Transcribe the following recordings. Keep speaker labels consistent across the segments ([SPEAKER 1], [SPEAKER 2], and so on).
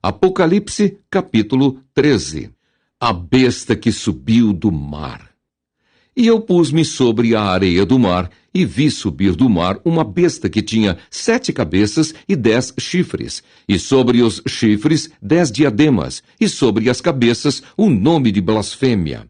[SPEAKER 1] Apocalipse, capítulo 13. A besta que subiu do mar. E eu pus-me sobre a areia do mar, e vi subir do mar uma besta que tinha 7 cabeças e 10 chifres, e sobre os chifres 10 diademas, e sobre as cabeças o nome de blasfêmia.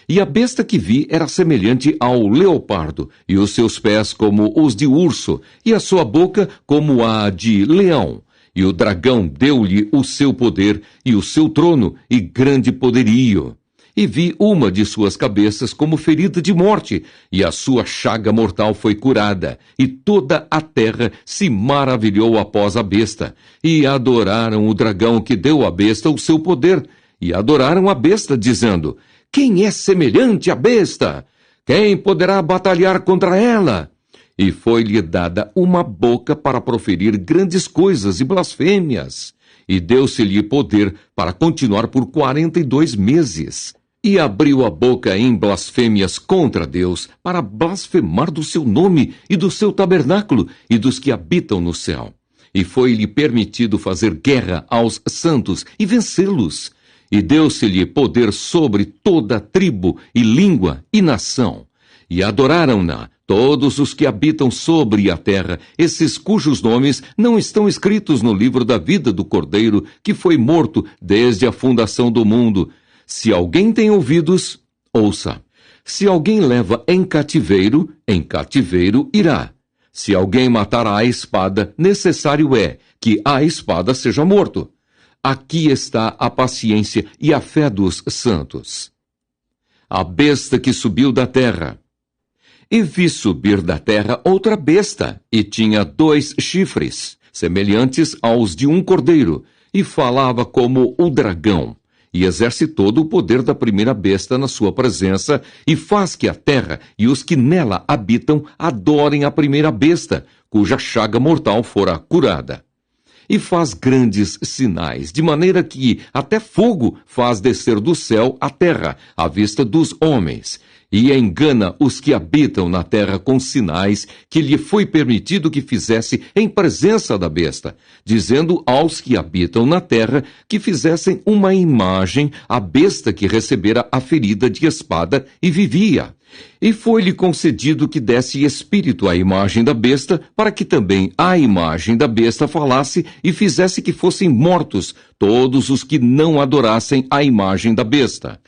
[SPEAKER 1] E a besta que vi era semelhante ao leopardo, e os seus pés como os de urso, e a sua boca como a de leão. E o dragão deu-lhe o seu poder, e o seu trono, e grande poderio. E vi uma de suas cabeças como ferida de morte, e a sua chaga mortal foi curada, e toda a terra se maravilhou após a besta, e adoraram o dragão que deu à besta o seu poder, e adoraram a besta, dizendo: quem é semelhante à besta? Quem poderá batalhar contra ela? E foi-lhe dada uma boca para proferir grandes coisas e blasfêmias, e deu-se-lhe poder para continuar por 42 meses. E abriu a boca em blasfêmias contra Deus, para blasfemar do seu nome e do seu tabernáculo e dos que habitam no céu. E foi-lhe permitido fazer guerra aos santos e vencê-los. E deu-se-lhe poder sobre toda tribo e língua e nação. E adoraram-na todos os que habitam sobre a terra, esses cujos nomes não estão escritos no livro da vida do Cordeiro, que foi morto desde a fundação do mundo. Se alguém tem ouvidos, ouça. Se alguém leva em cativeiro irá. Se alguém matar à espada, necessário é que a espada seja morto. Aqui está a paciência e a fé dos santos. A besta que subiu da terra. E vi subir da terra outra besta, e tinha 2 chifres, semelhantes aos de um cordeiro, e falava como o dragão. E exerce todo o poder da primeira besta na sua presença, e faz que a terra e os que nela habitam adorem a primeira besta, cuja chaga mortal fora curada. E faz grandes sinais, de maneira que até fogo faz descer do céu à terra, à vista dos homens, e engana os que habitam na terra com sinais que lhe foi permitido que fizesse em presença da besta, dizendo aos que habitam na terra que fizessem uma imagem à besta que recebera a ferida de espada e vivia. E foi-lhe concedido que desse espírito à imagem da besta, para que também a imagem da besta falasse e fizesse que fossem mortos todos os que não adorassem a imagem da besta.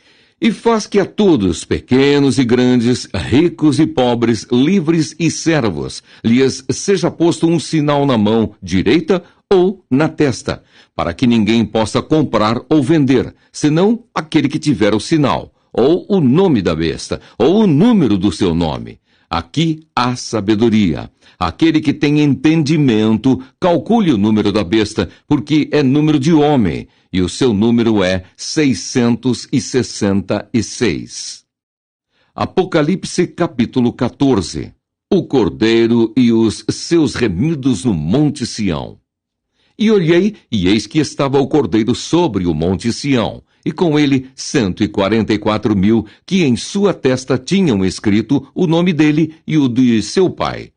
[SPEAKER 1] E faz que a todos, pequenos e grandes, ricos e pobres, livres e servos, lhes seja posto um sinal na mão direita ou na testa, para que ninguém possa comprar ou vender, senão aquele que tiver o sinal, ou o nome da besta, ou o número do seu nome. Aqui há sabedoria. Aquele que tem entendimento, calcule o número da besta, porque é número de homem, e o seu número é 666. Apocalipse, capítulo 14. O Cordeiro e os seus remidos no Monte Sião. E olhei, e eis que estava o Cordeiro sobre o Monte Sião, e com ele 144.000, que em sua testa tinham escrito o nome dele e o de seu pai.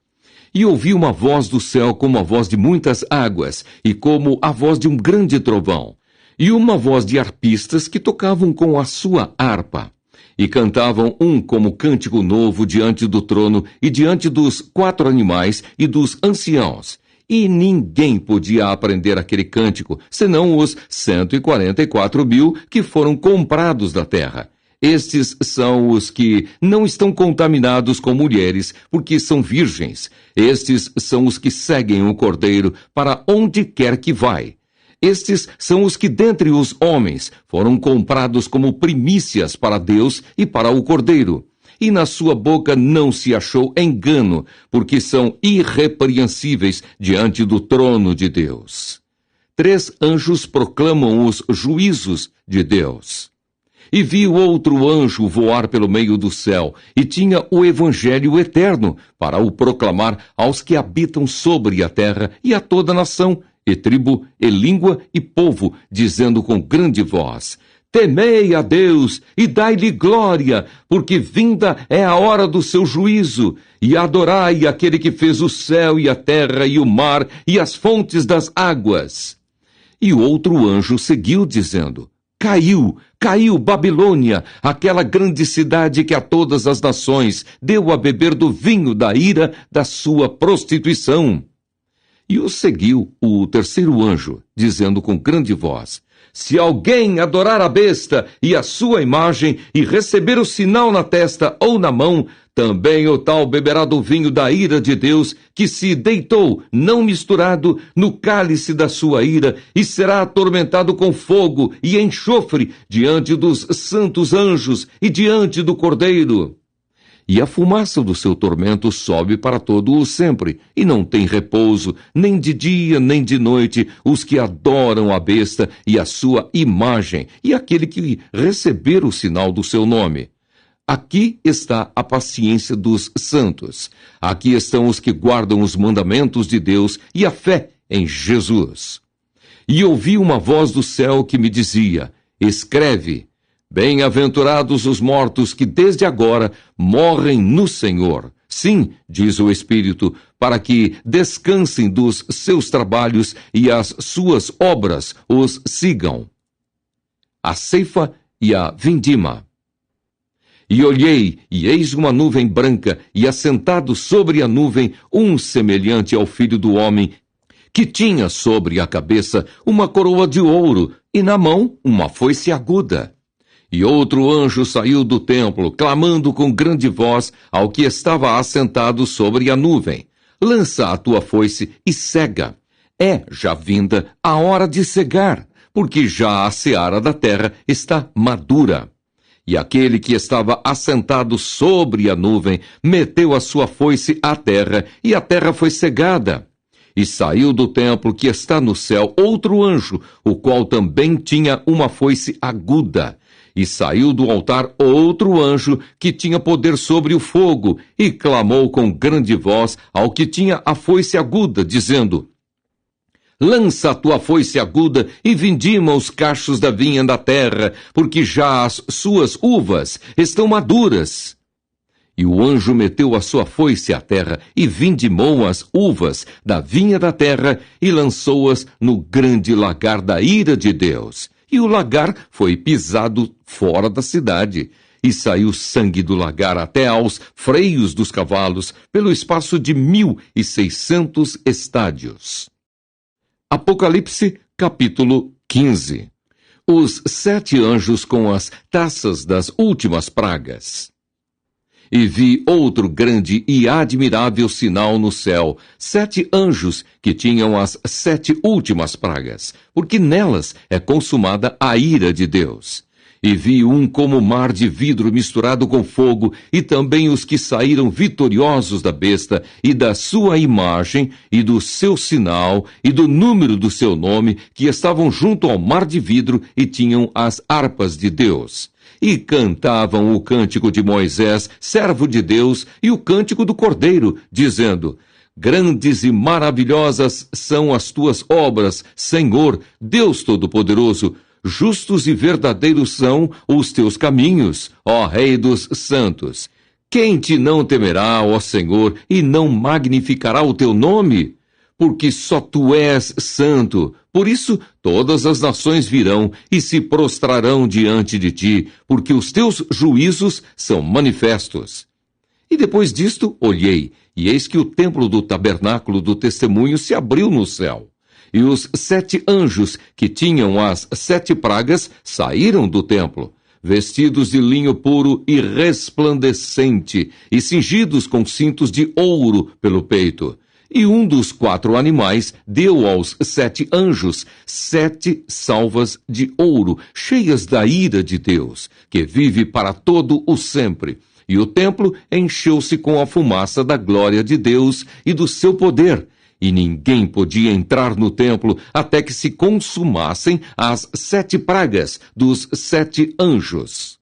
[SPEAKER 1] E ouvi uma voz do céu como a voz de muitas águas, e como a voz de um grande trovão, e uma voz de arpistas que tocavam com a sua harpa. E cantavam um como cântico novo diante do trono, e diante dos 4 animais e dos anciãos. E ninguém podia aprender aquele cântico, senão os 144.000 que foram comprados da terra. Estes são os que não estão contaminados com mulheres, porque são virgens. Estes são os que seguem o Cordeiro para onde quer que vai. Estes são os que dentre os homens foram comprados como primícias para Deus e para o Cordeiro. E na sua boca não se achou engano, porque são irrepreensíveis diante do trono de Deus. 3 anjos proclamam os juízos de Deus. E vi o outro anjo voar pelo meio do céu, e tinha o evangelho eterno, para o proclamar aos que habitam sobre a terra, e a toda nação, e tribo, e língua, e povo, dizendo com grande voz: temei a Deus, e dai-lhe glória, porque vinda é a hora do seu juízo, e adorai aquele que fez o céu e a terra, e o mar, e as fontes das águas. E outro anjo seguiu, dizendo: Caiu, caiu Babilônia, aquela grande cidade que a todas as nações deu a beber do vinho da ira da sua prostituição. E o seguiu o terceiro anjo, dizendo com grande voz: Se alguém adorar a besta e a sua imagem e receber o sinal na testa ou na mão, também o tal beberá do vinho da ira de Deus, que se deitou, não misturado, no cálice da sua ira, e será atormentado com fogo e enxofre diante dos santos anjos e diante do Cordeiro. E a fumaça do seu tormento sobe para todo o sempre, e não tem repouso, nem de dia nem de noite, os que adoram a besta e a sua imagem, e aquele que receber o sinal do seu nome. Aqui está a paciência dos santos. Aqui estão os que guardam os mandamentos de Deus e a fé em Jesus. E ouvi uma voz do céu que me dizia: Escreve: Bem-aventurados os mortos que desde agora morrem no Senhor. Sim, diz o Espírito, para que descansem dos seus trabalhos e as suas obras os sigam. A ceifa e a vindima. E olhei, e eis uma nuvem branca, e assentado sobre a nuvem, um semelhante ao Filho do Homem, que tinha sobre a cabeça uma coroa de ouro, e na mão uma foice aguda. E outro anjo saiu do templo, clamando com grande voz ao que estava assentado sobre a nuvem: Lança a tua foice e cega. É já vinda a hora de cegar, porque já a seara da terra está madura. E aquele que estava assentado sobre a nuvem meteu a sua foice à terra, e a terra foi cegada. E saiu do templo que está no céu outro anjo, o qual também tinha uma foice aguda. E saiu do altar outro anjo que tinha poder sobre o fogo, e clamou com grande voz ao que tinha a foice aguda, dizendo: Lança a tua foice aguda e vindima os cachos da vinha da terra, porque já as suas uvas estão maduras. E o anjo meteu a sua foice à terra e vindimou as uvas da vinha da terra e lançou-as no grande lagar da ira de Deus. E o lagar foi pisado fora da cidade, e saiu sangue do lagar até aos freios dos cavalos, pelo espaço de 1.600 estádios. Apocalipse, capítulo 15. Os 7 anjos com as taças das últimas pragas. E vi outro grande e admirável sinal no céu, 7 anjos que tinham as 7 últimas pragas, porque nelas é consumada a ira de Deus. E vi um como mar de vidro misturado com fogo, e também os que saíram vitoriosos da besta, e da sua imagem, e do seu sinal, e do número do seu nome, que estavam junto ao mar de vidro, e tinham as harpas de Deus. E cantavam o cântico de Moisés, servo de Deus, e o cântico do Cordeiro, dizendo: Grandes e maravilhosas são as tuas obras, Senhor, Deus Todo-Poderoso. Justos e verdadeiros são os teus caminhos, ó Rei dos santos. Quem te não temerá, ó Senhor, e não magnificará o teu nome? Porque só tu és santo. Por isso todas as nações virão e se prostrarão diante de ti, porque os teus juízos são manifestos. E depois disto olhei, e eis que o templo do tabernáculo do testemunho se abriu no céu. E os 7 anjos que tinham as 7 pragas saíram do templo, vestidos de linho puro e resplandecente, e cingidos com cintos de ouro pelo peito. E um dos 4 animais deu aos 7 anjos 7 salvas de ouro, cheias da ira de Deus, que vive para todo o sempre. E o templo encheu-se com a fumaça da glória de Deus e do seu poder. E ninguém podia entrar no templo até que se consumassem as 7 pragas dos 7 anjos.